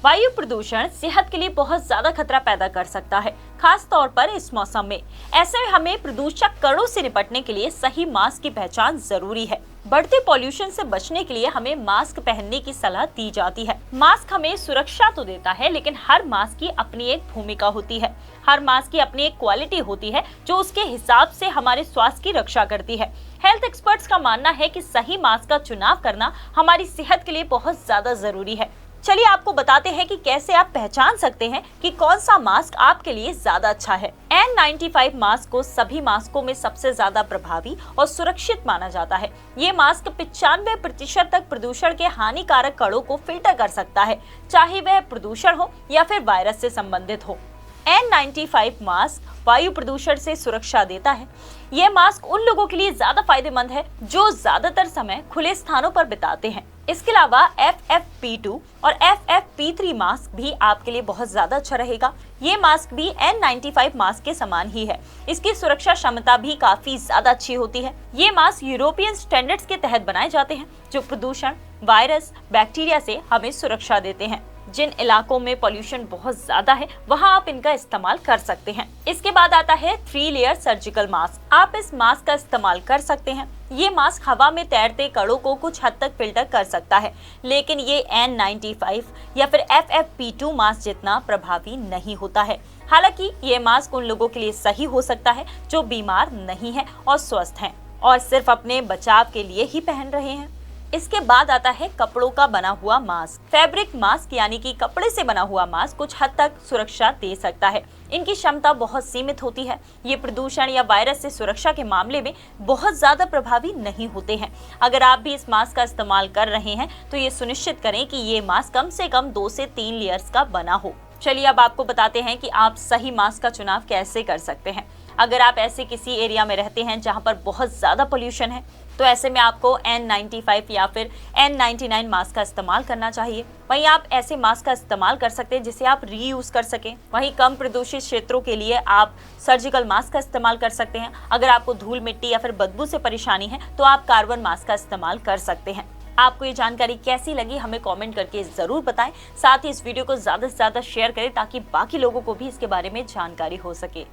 वायु प्रदूषण सेहत के लिए बहुत ज्यादा खतरा पैदा कर सकता है, खास तौर पर इस मौसम में। ऐसे में हमें प्रदूषक कणों से निपटने के लिए सही मास्क की पहचान जरूरी है। बढ़ते पॉल्यूशन से बचने के लिए हमें मास्क पहनने की सलाह दी जाती है। मास्क हमें सुरक्षा तो देता है, लेकिन हर मास्क की अपनी एक भूमिका होती है। हर मास्क की अपनी एक क्वालिटी होती है जो उसके हिसाब से हमारे स्वास्थ्य की रक्षा करती है। हेल्थ एक्सपर्ट्स का मानना है कि सही मास्क का चुनाव करना हमारी सेहत के लिए बहुत ज्यादा जरूरी है। चलिए आपको बताते हैं कि कैसे आप पहचान सकते हैं कि कौन सा मास्क आपके लिए ज्यादा अच्छा है। N95 मास्क को सभी मास्कों में सबसे ज्यादा प्रभावी और सुरक्षित माना जाता है। ये मास्क 95% तक प्रदूषण के हानिकारक कणों को फिल्टर कर सकता है, चाहे वह प्रदूषण हो या फिर वायरस से संबंधित हो। N95 मास्क वायु प्रदूषण से सुरक्षा देता है। यह मास्क उन लोगों के लिए ज्यादा फायदेमंद है जो ज्यादातर समय खुले स्थानों पर बिताते हैं। इसके अलावा FFP2 और FFP3 मास्क भी आपके लिए बहुत ज्यादा अच्छा रहेगा। ये मास्क भी N95 मास्क के समान ही है। इसकी सुरक्षा क्षमता भी काफी ज्यादा अच्छी होती है। ये मास्क यूरोपियन स्टैंडर्ड्स के तहत बनाए जाते हैं, जो प्रदूषण, वायरस, बैक्टीरिया से हमें सुरक्षा देते हैं। जिन इलाकों में पॉल्यूशन बहुत ज्यादा है, वहां आप इनका इस्तेमाल कर सकते हैं। इसके बाद आता है 3 लेयर सर्जिकल मास्क। आप इस मास्क का इस्तेमाल कर सकते हैं। ये मास्क हवा में तैरते कणों को कुछ हद तक फिल्टर कर सकता है, लेकिन ये N95 या फिर FFP2 मास्क जितना प्रभावी नहीं होता है। हालांकि ये मास्क उन लोगों के लिए सही हो सकता है जो बीमार नहीं है और स्वस्थ हैं और सिर्फ अपने बचाव के लिए ही पहन रहे हैं। इसके बाद आता है कपड़ों का बना हुआ मास्क। फैब्रिक मास्क यानी कि कपड़े से बना हुआ मास्क कुछ हद तक सुरक्षा दे सकता है। इनकी क्षमता बहुत सीमित होती है। ये प्रदूषण या वायरस से सुरक्षा के मामले में बहुत ज्यादा प्रभावी नहीं होते हैं। अगर आप भी इस मास्क का इस्तेमाल कर रहे हैं तो ये सुनिश्चित करें कि ये मास्क कम से कम 2 से 3 लेयर्स का बना हो। चलिए अब आपको बताते हैं कि आप सही मास्क का चुनाव कैसे कर सकते हैं। अगर आप ऐसे किसी एरिया में रहते हैं जहां पर बहुत ज्यादा पोल्यूशन है, तो ऐसे में आपको N95 या फिर N99 मास्क का इस्तेमाल करना चाहिए। वहीं आप ऐसे मास्क का इस्तेमाल कर सकते हैं जिसे आप रीयूज कर सकें। वहीं कम प्रदूषित क्षेत्रों के लिए आप सर्जिकल मास्क का इस्तेमाल कर सकते हैं। अगर आपको धूल मिट्टी या फिर बदबू से परेशानी है तो आप कार्बन मास्क का इस्तेमाल कर सकते हैं। आपको ये जानकारी कैसी लगी हमें कमेंट करके जरूर बताएं। साथ ही इस वीडियो को ज्यादा से ज्यादा शेयर करें ताकि बाकी लोगों को भी इसके बारे में जानकारी हो सके।